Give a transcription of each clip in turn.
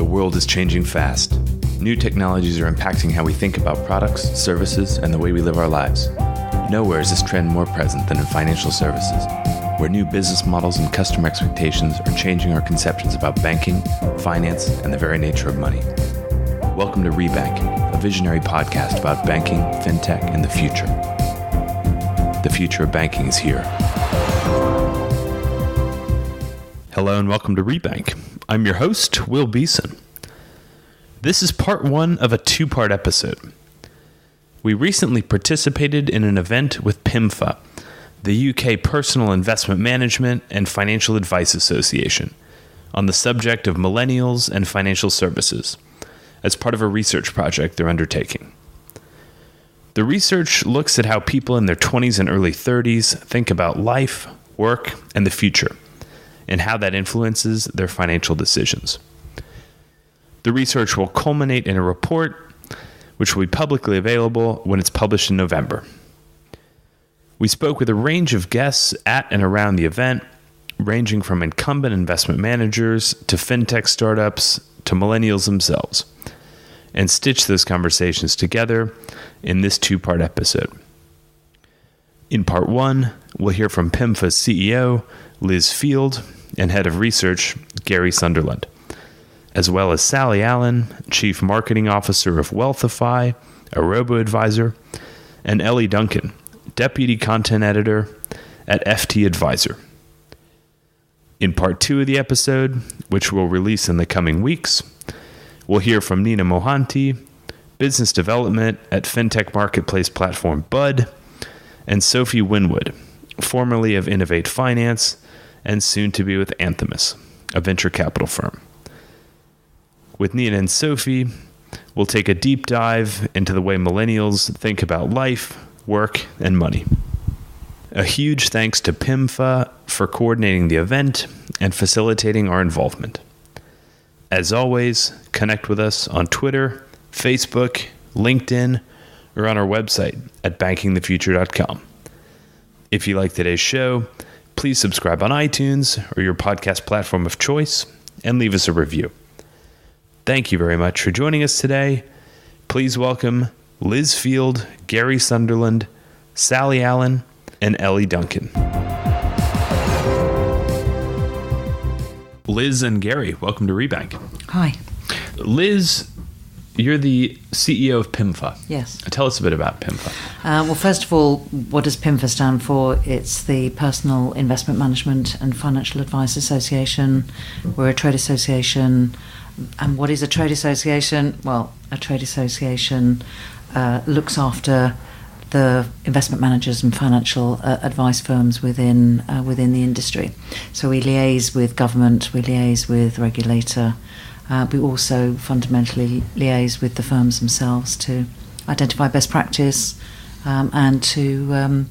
world is changing fast. New technologies are impacting how we think about products, services, and the way we live our lives. Nowhere is this trend more present than in financial services, where new business models and customer expectations are changing our conceptions about banking, finance, and the very nature of money. Welcome to Rebank, a visionary podcast about banking, fintech, and the future. The future of banking is here. Hello and welcome to Rebank. I'm your host, Will Beeson. This is part one of a two-part episode. We recently participated in an event with PIMFA, the UK Personal Investment Management and Financial Advice Association, on the subject of Millennials and Financial Services, as part of a research project they're undertaking. The research looks at how people in their 20s and early 30s think about life, work, and the future, and how that influences their financial decisions. The research will culminate in a report, which will be publicly available when it's published in November. We spoke with a range of guests at and around the event, ranging from incumbent investment managers to fintech startups to millennials themselves, and stitched those conversations together in this two-part episode. In part one, we'll hear from PIMFA's CEO, Liz Field, and Head of Research, Gary Sunderland, as well as Sally Allan, Chief Marketing Officer of Wealthify, a roboadvisor, and Ellie Duncan, Deputy Content Editor at FT Advisor. In part two of the episode, which we'll release in the coming weeks, we'll hear from Nina Mohanty, Business Development at Fintech Marketplace Platform Bud, and Sophie Winwood, formerly of Innovate Finance, and soon to be with Anthemis, a venture capital firm. With Nina and Sophie, we'll take a deep dive into the way millennials think about life, work, and money. A huge thanks to PIMFA for coordinating the event and facilitating our involvement. As always, connect with us on Twitter, Facebook, LinkedIn, or on our website at bankingthefuture.com. If you like today's show, please subscribe on iTunes or your podcast platform of choice and leave us a review. Thank you very much for joining us today. Please welcome Liz Field, Gary Sunderland, Sally Allan, and Ellie Duncan. Liz and Gary, welcome to Rebank. Hi. Liz, you're the CEO of PIMFA. Yes. Tell us a bit about PIMFA. Well, first of all, what does PIMFA stand for? It's the Personal Investment Management and Financial Advice Association. We're a trade association. And what is a trade association? Well, a trade association looks after the investment managers and financial advice firms within the industry. So we liaise with government, we liaise with regulator. We also fundamentally liaise with the firms themselves to identify best practice and to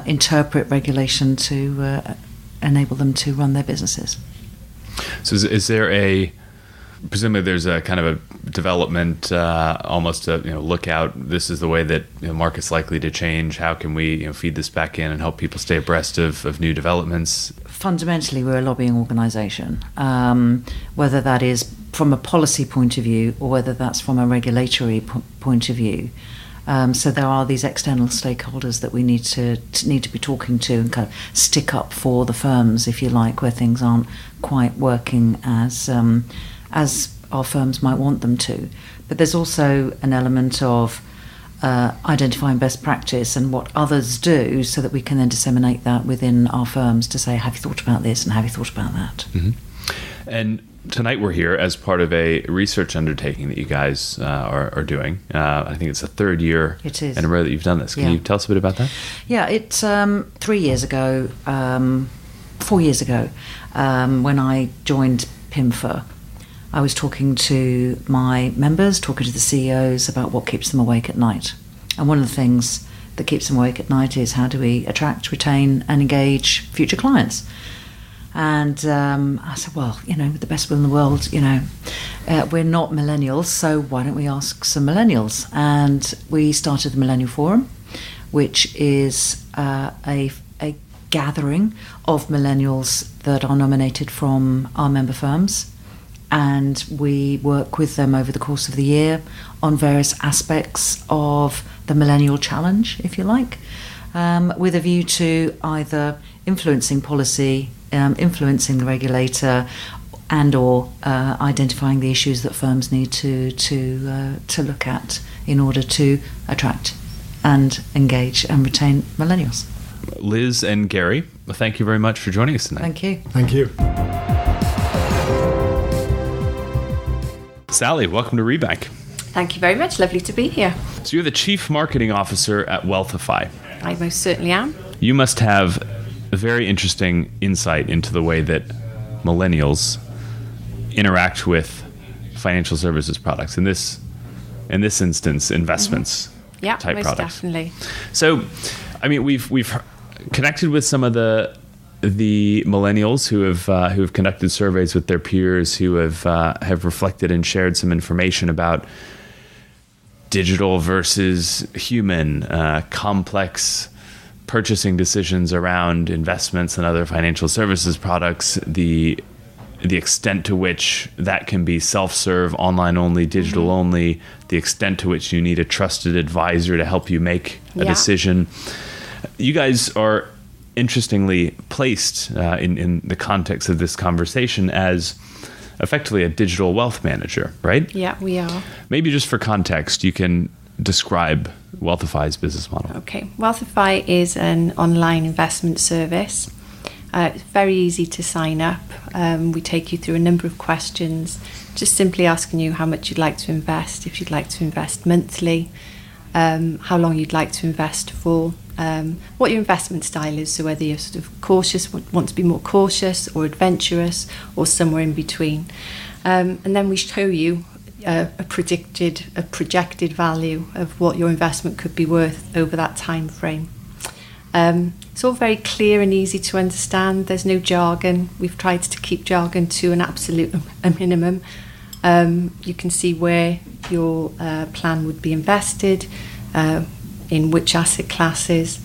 interpret regulation to enable them to run their businesses. So is there presumably there's a kind of a development, almost a look out. This is the way that market's likely to change. How can we feed this back in and help people stay abreast of new developments? Fundamentally, we're a lobbying organisation, whether that is from a policy point of view or whether that's from a regulatory point of view. So there are these external stakeholders that we need to be talking to and kind of stick up for the firms, if you like, where things aren't quite working as our firms might want them to. But there's also an element of identifying best practice and what others do so that we can then disseminate that within our firms to say, have you thought about this and have you thought about that? Mm-hmm. And tonight we're here as part of a research undertaking that you guys are doing. I think it's the third year in a row that you've done this. Can you tell us a bit about that? Yeah, it's 4 years ago, when I joined PIMFA. I was talking to my members, talking to the CEOs about what keeps them awake at night. And one of the things that keeps them awake at night is how do we attract, retain, and engage future clients? And I said, well, with the best will in the world, we're not millennials, so why don't we ask some millennials? And we started the Millennial Forum, which is a gathering of millennials that are nominated from our member firms. and we work with them over the course of the year on various aspects of the millennial challenge, if you like, with a view to either influencing policy, influencing the regulator, and or identifying the issues that firms need to look at in order to attract and engage and retain millennials. Liz and Gary, thank you very much for joining us tonight. Thank you. Thank you. Sally, welcome to Rebank. Thank you very much. Lovely to be here. So you're the Chief Marketing Officer at Wealthify. I most certainly am. You must have a very interesting insight into the way that millennials interact with financial services products. In this instance, investments Yeah, type most products. definitely. So, I mean, we've connected with some of the millennials who have conducted surveys with their peers, who have reflected and shared some information about digital versus human, complex purchasing decisions around investments and other financial services products, the extent to which that can be self-serve, online only, digital only, the extent to which you need a trusted advisor to help you make a decision. You guys are interestingly placed in the context of this conversation as effectively a digital wealth manager, right? Yeah, we are. Maybe just for context, you can describe Wealthify's business model. Okay. Wealthify is an online investment service. It's very easy to sign up. We take you through a number of questions, just simply asking you how much you'd like to invest, if you'd like to invest monthly, how long you'd like to invest for, what your investment style is, so whether you're sort of cautious, want to be more cautious or adventurous or somewhere in between. And then we show you a projected value of what your investment could be worth over that time frame. It's all very clear and easy to understand. There's no jargon. We've tried to keep jargon to an absolute minimum. You can see where your plan would be invested, in which asset classes.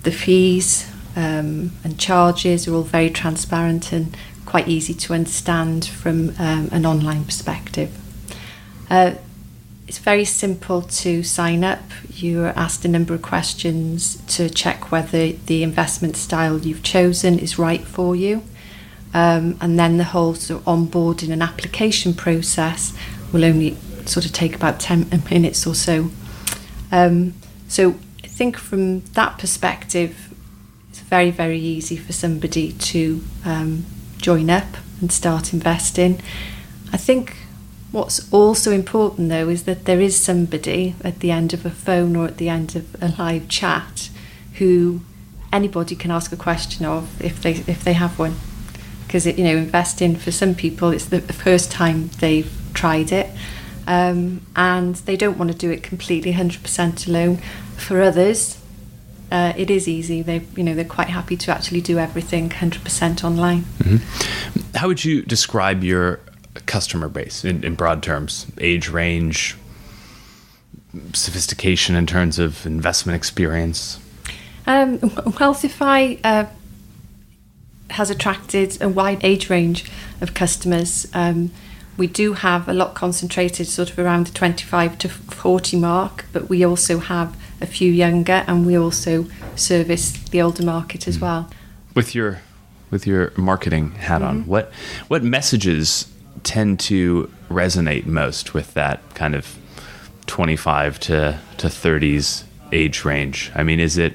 The fees and charges are all very transparent and quite easy to understand from an online perspective. It's very simple to sign up. You're asked a number of questions to check whether the investment style you've chosen is right for you. And then the whole sort of onboarding and application process will only sort of take about 10 minutes or so. So I think from that perspective, it's very, very easy for somebody to join up and start investing. I think what's also important, though, is that there is somebody at the end of a phone or at the end of a live chat who anybody can ask a question of if they have one. Because investing for some people, it's the first time they've tried it, and they don't want to do it completely 100% alone. For others, it is easy. They're quite happy to actually do everything 100% online. Mm-hmm. How would you describe your customer base in broad terms? Age range, sophistication in terms of investment experience? Wealthify has attracted a wide age range of customers. We do have a lot concentrated sort of around the 25 to 40 mark, but we also have a few younger, and we also service the older market as well. With your marketing hat on, what messages tend to resonate most with that kind of 25 to 30s age range? I mean, is it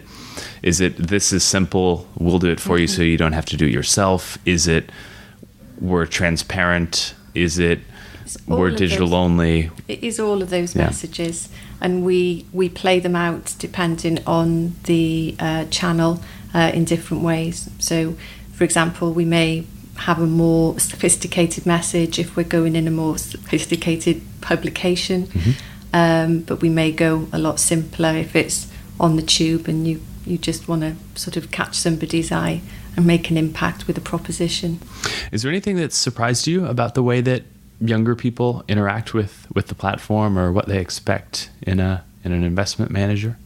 this is simple, we'll do it for you so you don't have to do it yourself? Is it we're transparent? Is it we're digital only? It is all of those messages, and we play them out depending on the channel in different ways. So, for example, we may have a more sophisticated message if we're going in a more sophisticated publication, but we may go a lot simpler if it's on the tube and you just want to sort of catch somebody's eye and make an impact with a proposition. Is there anything that surprised you about the way that younger people interact with the platform, or what they expect in an investment manager?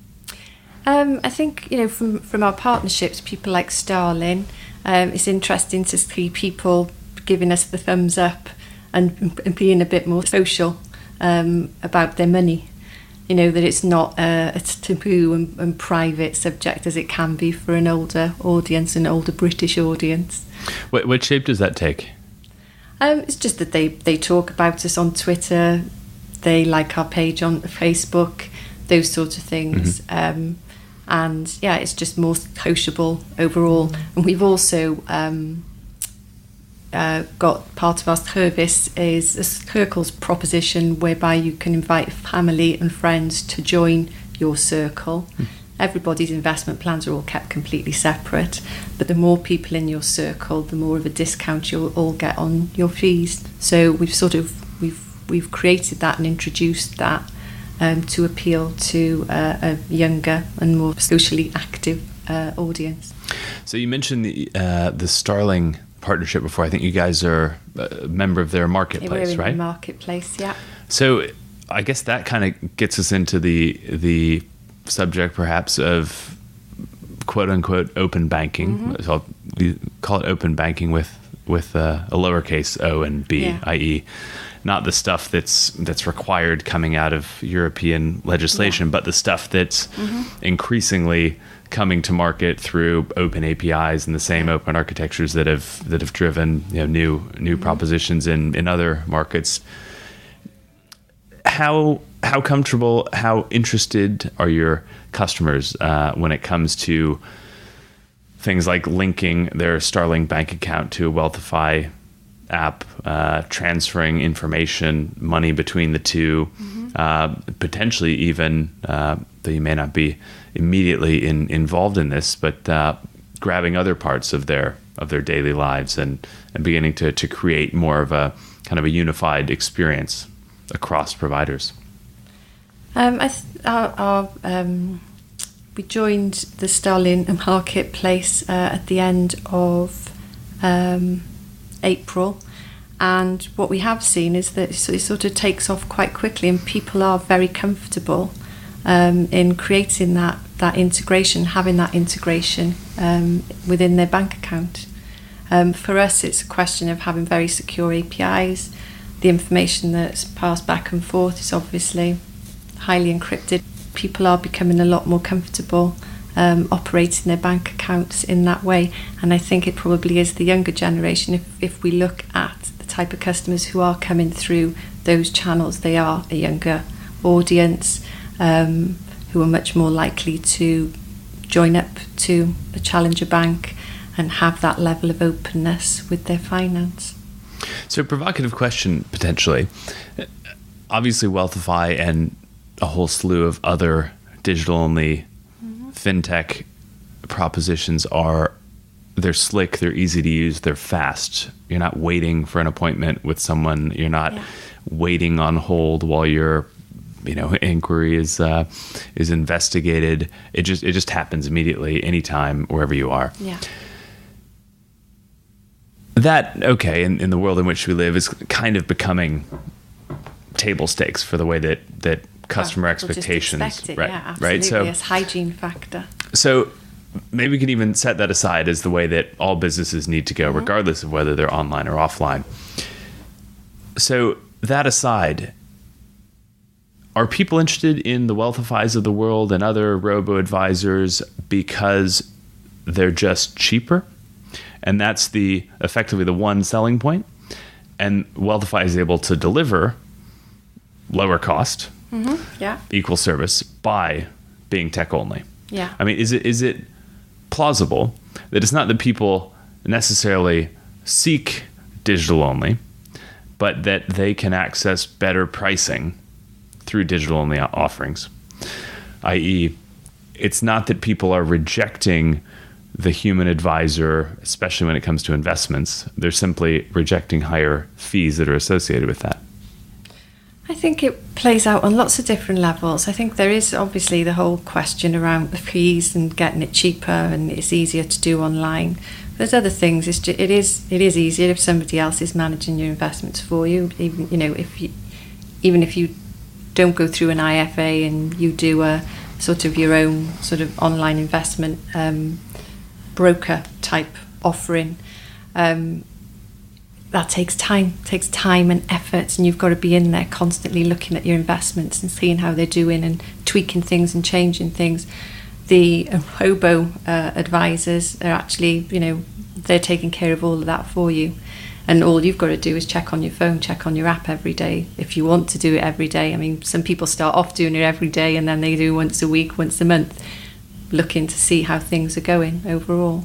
I think from our partnerships, people like Starlin, it's interesting to see people giving us the thumbs up and being a bit more social about their money. That it's not a taboo and private subject as it can be for an older audience, an older British audience. What shape does that take? It's just that they talk about us on Twitter, they like our page on Facebook, those sort of things. Mm-hmm. And yeah, it's just more sociable overall. And we've also got part of our service is a circles proposition whereby you can invite family and friends to join your circle. Everybody's investment plans are all kept completely separate, but the more people in your circle, the more of a discount you'll all get on your fees. So we've created that and introduced that to appeal to a younger and more socially active audience. So you mentioned the Starling partnership before. I think you guys are a member of their marketplace, We're right? in the marketplace, yeah. So I guess that kind of gets us into the subject perhaps of quote unquote open banking. Mm-hmm. So I'll call it open banking with a lowercase o and b, Yeah. i.e. not the stuff that's required coming out of European legislation, but the stuff that's increasingly coming to market through open APIs and the same open architectures that have driven new propositions in other markets. How comfortable, how interested are your customers when it comes to things like linking their Starling bank account to a Wealthify app, transferring information, money between the two, potentially even though you may not be immediately involved in this, but grabbing other parts of their daily lives and beginning to create more of a kind of a unified experience across providers? We joined the Starling marketplace at the end of April, and what we have seen is that it sort of takes off quite quickly, and people are very comfortable in creating that integration, having that integration within their bank account. For us, it's a question of having very secure APIs. The information that's passed back and forth is obviously highly encrypted. People are becoming a lot more comfortable operating their bank accounts in that way, and I think it probably is the younger generation. If we look at the type of customers who are coming through those channels, they are a younger audience who are much more likely to join up to a challenger bank and have that level of openness with their finance. So, provocative question potentially. Obviously, Wealthify and a whole slew of other digital-only fintech propositions they're slick, they're easy to use, they're fast. You're not waiting for an appointment with someone. You're not waiting on hold while your inquiry is investigated. It just happens immediately, anytime, wherever you are. Yeah. That, okay, in the world in which we live, is kind of becoming table stakes for the way that customer expectations, just expect it, right? Yeah, absolutely. Right. So, it's hygiene factor. So maybe we can even set that aside as the way that all businesses need to go, regardless of whether they're online or offline. So that aside, are people interested in the Wealthifys of the world and other robo-advisors because they're just cheaper? And that's effectively the one selling point. And Wealthify is able to deliver lower cost, equal service by being tech only. Yeah. I mean, is it plausible that it's not that people necessarily seek digital only, but that they can access better pricing through digital only offerings? I.e., it's not that people are rejecting the human advisor, especially when it comes to investments. They're simply rejecting higher fees that are associated with that. I think it plays out on lots of different levels. I think there is obviously the whole question around the fees and getting it cheaper, and it's easier to do online. There's other things. It is easier if somebody else is managing your investments for you. Even if you don't go through an IFA and you do a sort of your own sort of online investment broker type offering. that takes time and effort, and you've got to be in there constantly looking at your investments and seeing how they're doing and tweaking things and changing things. The robo advisors are actually, they're taking care of all of that for you, and all you've got to do is check on your phone, check on your app every day if you want to do it every day. I mean, some people start off doing it every day and then they do once a week, once a month, looking to see how things are going overall.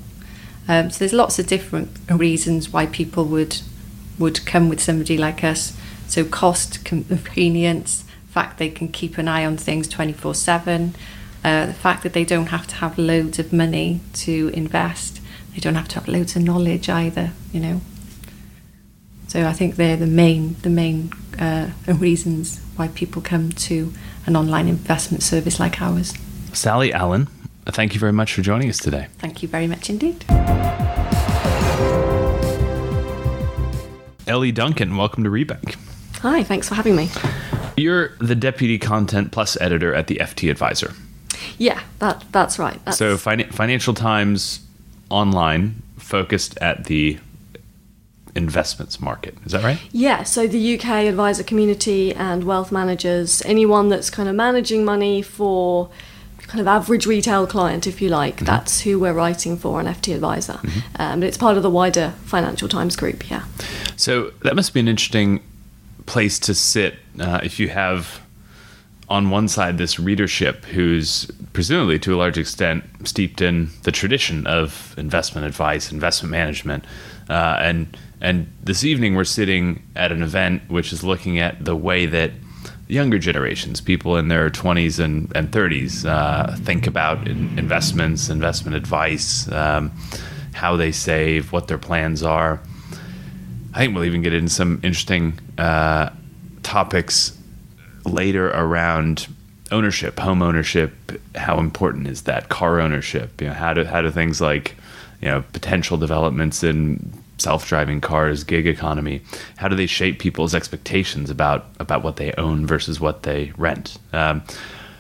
So there's lots of different reasons why people would come with somebody like us. So cost, convenience, fact they can keep an eye on things 24/7, the fact that they don't have to have loads of money to invest, they don't have to have loads of knowledge either, So I think they're the main reasons why people come to an online investment service like ours. Sally Allan, thank you very much for joining us today. Thank you very much indeed. Ellie Duncan, welcome to Rebank. Hi, thanks for having me. You're the Deputy Content Plus Editor at the FT Advisor. Yeah, that's right. So Financial Times Online focused at the investments market. Is that right? Yeah, so the UK advisor community and wealth managers, anyone that's kind of managing money for kind of average retail client, if you like, that's who we're writing for on FT Advisor. But it's part of the wider Financial Times group, yeah. So that must be an interesting place to sit if you have on one side this readership who's presumably to a large extent steeped in the tradition of investment advice, investment management, and this evening we're sitting at an event which is looking at the way that younger generations, people in their 20s and 30s, think about investments, investment advice, how they save, what their plans are. I think we'll even get into some interesting topics later around ownership, home ownership. How important is that? Car ownership. How do things like potential developments in self-driving cars, gig economy, how do they shape people's expectations about what they own versus what they rent?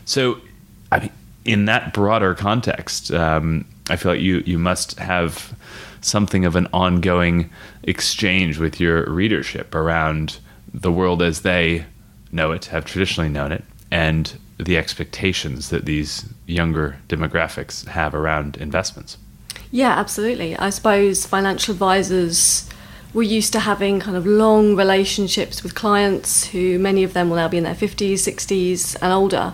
So, I mean, in that broader context, I feel like you must have something of an ongoing exchange with your readership around the world as they know it, have traditionally known it, and the expectations that these younger demographics have around investments. Yeah, absolutely. I suppose financial advisors were used to having kind of long relationships with clients who many of them will now be in their 50s, 60s and older.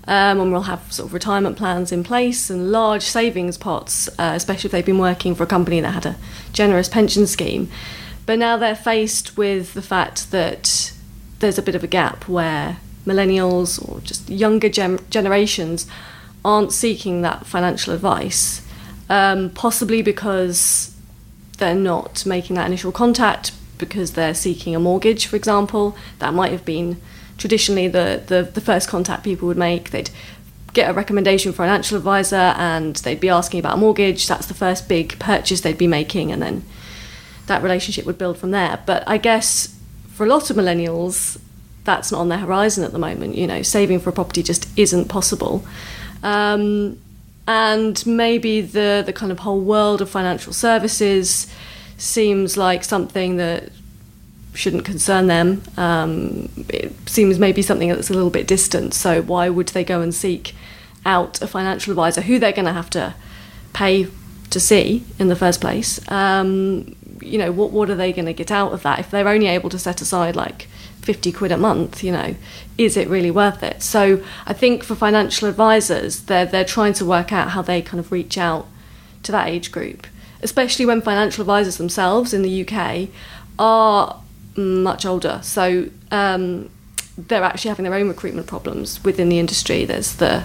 And we'll have sort of retirement plans in place and large savings pots, especially if they've been working for a company that had a generous pension scheme. But now they're faced with the fact that there's a bit of a gap where millennials or just younger generations aren't seeking that financial advice. Possibly because they're not making that initial contact because they're seeking a mortgage, for example. That might have been traditionally the first contact people would make. They'd get a recommendation from a financial advisor and they'd be asking about a mortgage. That's the first big purchase they'd be making, and then that relationship would build from there. But I guess for a lot of millennials, that's not on their horizon at the moment. Saving for a property just isn't possible. And maybe the kind of whole world of financial services seems like something that shouldn't concern them. It seems maybe something that's a little bit distant. So why would they go and seek out a financial advisor who they're going to have to pay to see in the first place? What are they going to get out of that if they're only able to set aside like 50 quid a month? Is it really worth it? So I think for financial advisors, they're trying to work out how they kind of reach out to that age group, especially when financial advisors themselves in the UK are much older. So they're actually having their own recruitment problems within the industry. There's the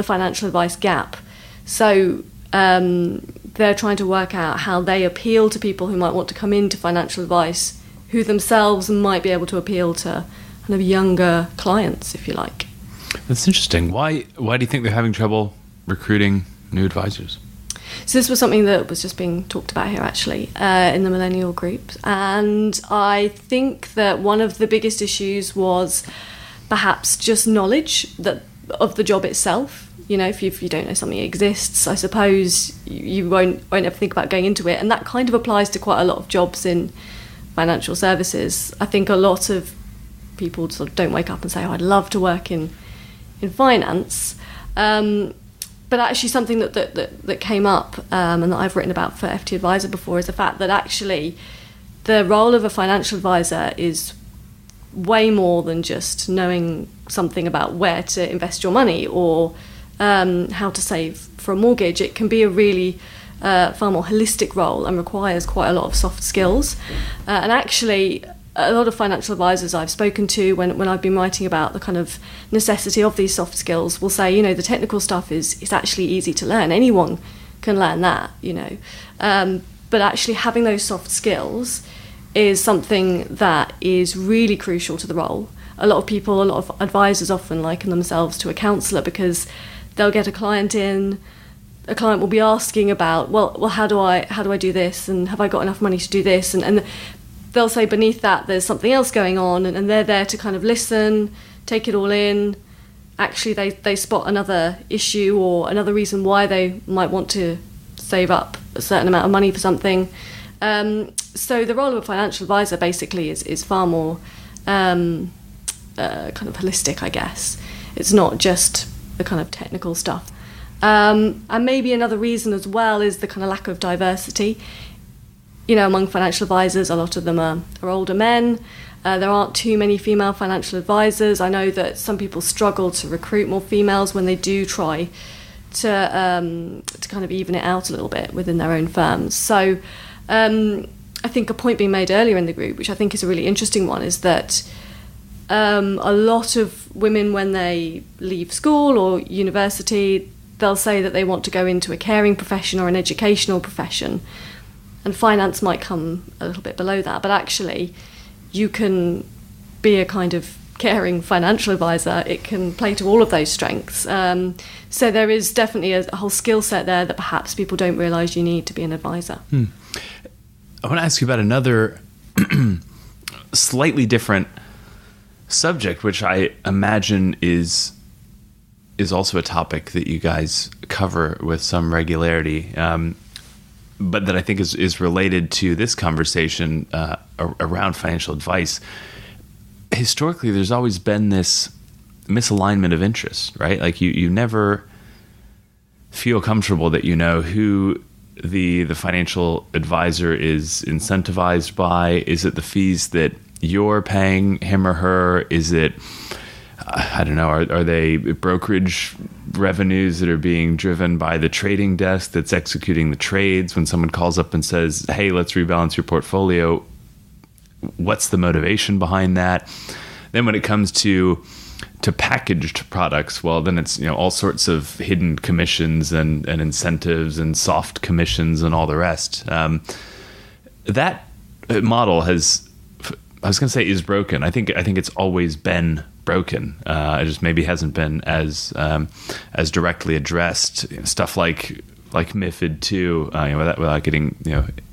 financial advice gap. So they're trying to work out how they appeal to people who might want to come into financial advice, who themselves might be able to appeal to kind of younger clients, if you like. That's interesting. Why do you think they're having trouble recruiting new advisors? So this was something that was just being talked about here, actually, in the millennial group. And I think that one of the biggest issues was perhaps just knowledge of the job itself. If you don't know something exists, I suppose you won't ever think about going into it. And that kind of applies to quite a lot of jobs in financial services. I think a lot of people sort of don't wake up and say, oh, I'd love to work in finance. But actually something that came up and that I've written about for FT Advisor before is the fact that actually the role of a financial advisor is way more than just knowing something about where to invest your money or how to save for a mortgage. It can be a really far more holistic role and requires quite a lot of soft skills. And actually, a lot of financial advisors I've spoken to when I've been writing about the kind of necessity of these soft skills will say, the technical stuff is actually easy to learn. Anyone can learn that, But actually having those soft skills is something that is really crucial to the role. A lot of advisors often liken themselves to a counsellor because they'll get a client in. A client will be asking about, well, how do I do this, and have I got enough money to do this, and they'll say beneath that there's something else going on, and they're there to kind of listen, take it all in. Actually, they spot another issue or another reason why they might want to save up a certain amount of money for something. So the role of a financial advisor basically is far more kind of holistic, I guess. It's not just the kind of technical stuff. And maybe another reason as well is the kind of lack of diversity. Among financial advisors, a lot of them are older men. There aren't too many female financial advisors. I know that some people struggle to recruit more females when they do try to kind of even it out a little bit within their own firms. So I think a point being made earlier in the group, which I think is a really interesting one, is that a lot of women, when they leave school or university, they'll say that they want to go into a caring profession or an educational profession. And finance might come a little bit below that, but actually you can be a kind of caring financial advisor. It can play to all of those strengths. So there is definitely a whole skill set there that perhaps people don't realise you need to be an advisor. I want to ask you about another slightly different subject, which I imagine is also a topic that you guys cover with some regularity. But that I think is related to this conversation around financial advice. Historically, there's always been this misalignment of interests, right? Like you never feel comfortable that you know who the financial advisor is incentivized by. Is it the fees that you're paying him or her? Is it, I don't know, are they brokerage revenues that are being driven by the trading desk that's executing the trades? When someone calls up and says, hey, let's rebalance your portfolio, what's the motivation behind that? Then when it comes to packaged products, well, then it's all sorts of hidden commissions and incentives and soft commissions and all the rest. That model has, I was going to say, is broken. I think it's always been broken. It just maybe hasn't been as directly addressed. Stuff like MiFID II, without getting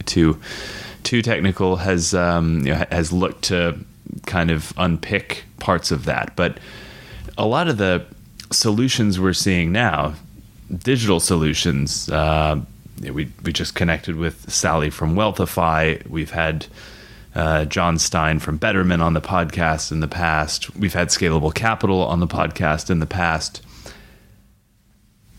too technical, has looked to kind of unpick parts of that. But a lot of the solutions we're seeing now, digital solutions, we just connected with Sally from Wealthify. We've had John Stein from Betterment on the podcast in the past. We've had Scalable Capital on the podcast in the past.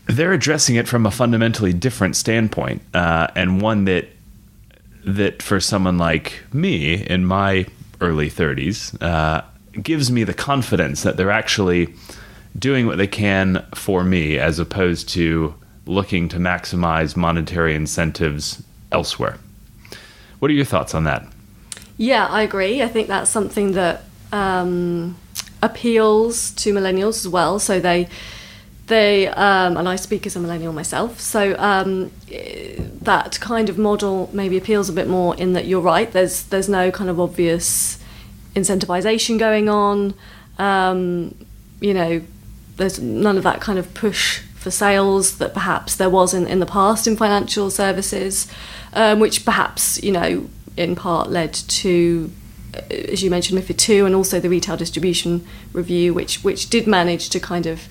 They're addressing it from a fundamentally different standpoint, and one that for someone like me in my early 30s gives me the confidence that they're actually doing what they can for me, as opposed to looking to maximize monetary incentives elsewhere. What are your thoughts on that? Yeah, I agree. I think that's something that appeals to millennials as well. So they and I speak as a millennial myself. So that kind of model maybe appeals a bit more in that you're right. There's no kind of obvious incentivization going on. There's none of that kind of push for sales that perhaps there was in the past in financial services, which perhaps, in part led to, as you mentioned, MiFID II and also the retail distribution review, which did manage to kind of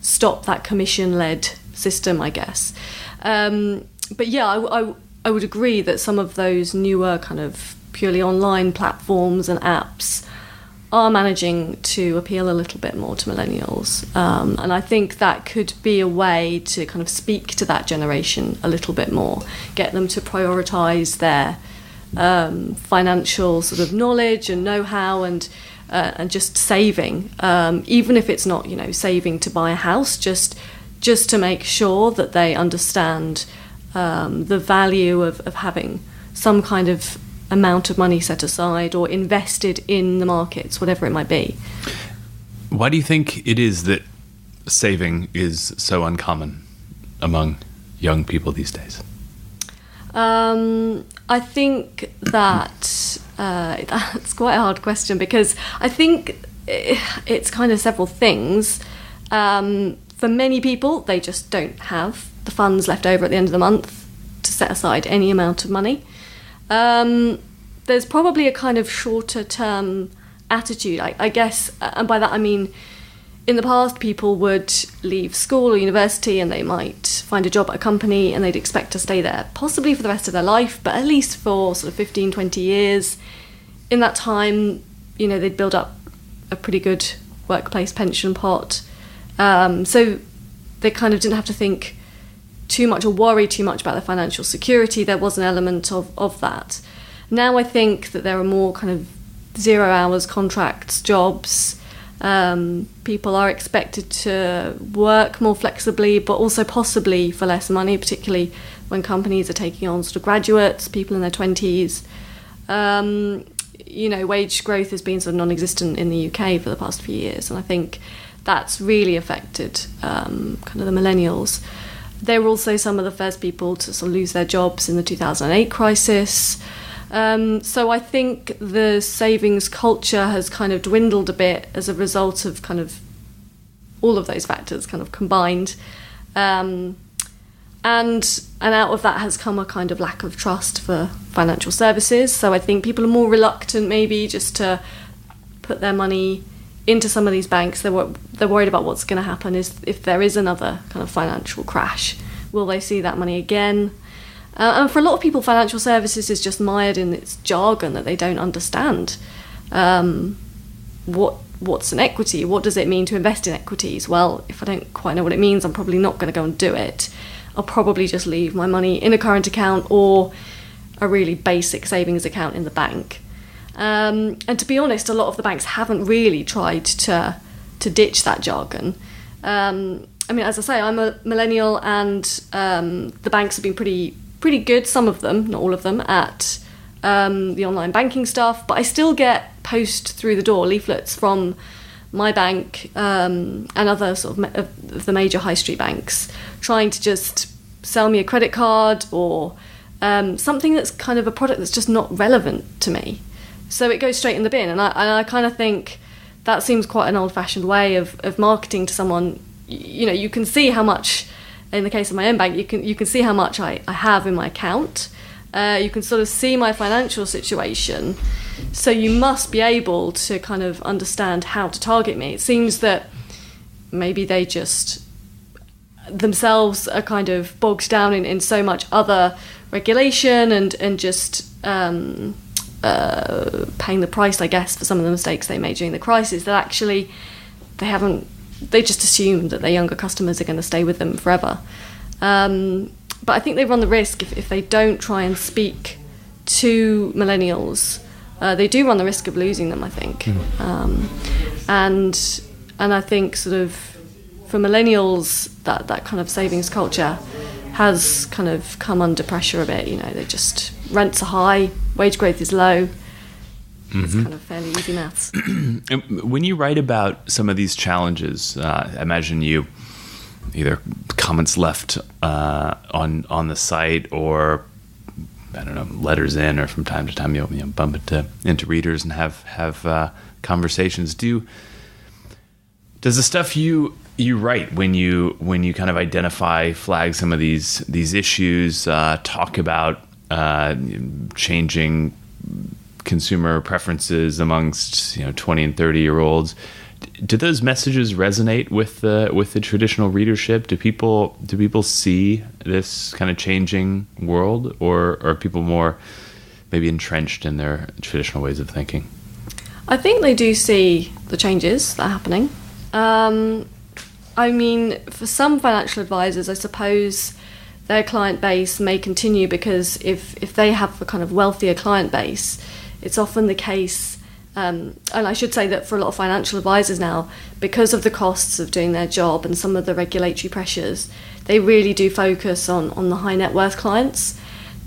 stop that commission-led system, I guess. But yeah, I would agree that some of those newer kind of purely online platforms and apps are managing to appeal a little bit more to millennials. And I think that could be a way to kind of speak to that generation a little bit more, get them to prioritise their financial sort of knowledge and know-how and just saving, even if it's not, saving to buy a house, just to make sure that they understand the value of having some kind of amount of money set aside or invested in the markets, whatever it might be. Why do you think it is that saving is so uncommon among young people these days? I think that that's quite a hard question, because I think it's kind of several things. For many people, they just don't have the funds left over at the end of the month to set aside any amount of money. There's probably a kind of shorter term attitude, I guess, and by that I mean, in the past people would leave school or university and they might find a job at a company and they'd expect to stay there possibly for the rest of their life, but at least for sort of 15, 20 years. In that time, they'd build up a pretty good workplace pension pot, so they kind of didn't have to think too much or worry too much about their financial security. There was an element of that. Now I think that there are more kind of 0 hours contracts, jobs. People are expected to work more flexibly, but also possibly for less money, particularly when companies are taking on sort of graduates, people in their 20s. Wage growth has been sort of non-existent in the UK for the past few years, and I think that's really affected kind of the millennials. They were also some of the first people to sort of lose their jobs in the 2008 crisis. So I think the savings culture has kind of dwindled a bit as a result of kind of all of those factors kind of combined. And out of that has come a kind of lack of trust for financial services. So I think people are more reluctant maybe just to put their money into some of these banks. They're worried about what's going to happen if there is another kind of financial crash. Will they see that money again? And for a lot of people, financial services is just mired in its jargon that they don't understand. What's an equity? What does it mean to invest in equities? Well, if I don't quite know what it means, I'm probably not going to go and do it. I'll probably just leave my money in a current account or a really basic savings account in the bank. And to be honest, a lot of the banks haven't really tried to ditch that jargon. As I say, I'm a millennial, and the banks have been pretty good, some of them, not all of them, at the online banking stuff, but I still get post through the door leaflets from my bank and other sort of the major high street banks trying to just sell me a credit card or something that's kind of a product that's just not relevant to me. So it goes straight in the bin, and I kind of think that seems quite an old-fashioned way of marketing to someone. You can see how much, in the case of my own bank, you can see how much I have in my account. You can sort of see my financial situation. So you must be able to kind of understand how to target me. It seems that maybe they just themselves are kind of bogged down in so much other regulation and just paying the price, I guess, for some of the mistakes they made during the crisis, that actually they just assume that their younger customers are going to stay with them forever. But I think they run the risk, if they don't try and speak to millennials, they do run the risk of losing them, I think. And I think sort of for millennials, that kind of savings culture has kind of come under pressure a bit. They just, rents are high, wage growth is low. It's kind of fairly easy maths. When you write about some of these challenges, I imagine you either comments left on the site, or I don't know, letters in, or from time to time you'll bump into readers and have conversations. Does the stuff you write when you kind of identify, flag some of these issues, talk about changing consumer preferences amongst 20 and 30-year-olds, do those messages resonate with the traditional readership? Do people see this kind of changing world, or are people more maybe entrenched in their traditional ways of thinking? I think they do see the changes that are happening. I mean, for some financial advisors, I suppose their client base may continue because if they have a kind of wealthier client base, it's often the case, and I should say that for a lot of financial advisors now, because of the costs of doing their job and some of the regulatory pressures, they really do focus on the high net worth clients.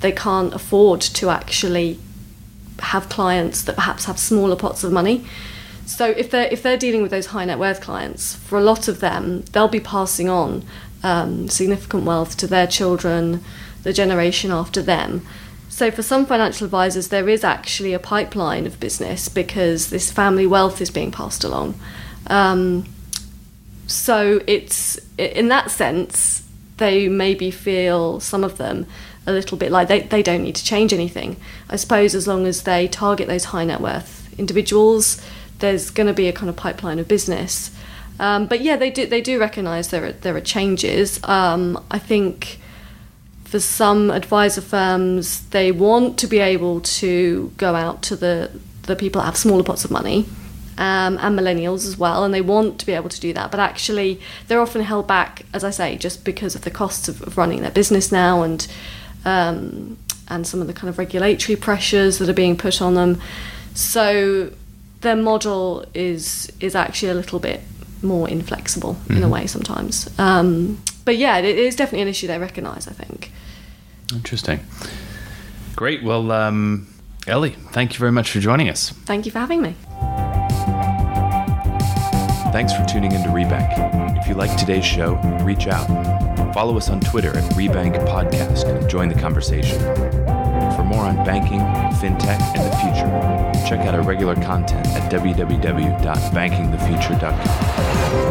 They can't afford to actually have clients that perhaps have smaller pots of money. So if they're dealing with those high net worth clients, for a lot of them, they'll be passing on significant wealth to their children, the generation after them. So for some financial advisors, there is actually a pipeline of business because this family wealth is being passed along. So it's, in that sense, they maybe feel, some of them, a little bit like they don't need to change anything. I suppose as long as they target those high net worth individuals, there's going to be a kind of pipeline of business. But yeah, they do recognise there are changes. I think for some advisor firms, they want to be able to go out to the people that have smaller pots of money, and millennials as well, and they want to be able to do that. But actually, they're often held back, as I say, just because of the costs of running their business now, and some of the kind of regulatory pressures that are being put on them. So their model is actually a little bit more inflexible in a way sometimes. But yeah, it is definitely an issue they recognise, I think. Interesting. Great. Well, Ellie, thank you very much for joining us. Thank you for having me. Thanks for tuning into Rebank. If you like today's show, reach out. Follow us on Twitter at Rebank Podcast and join the conversation. For more on banking, fintech, and the future, check out our regular content at www.bankingthefuture.com.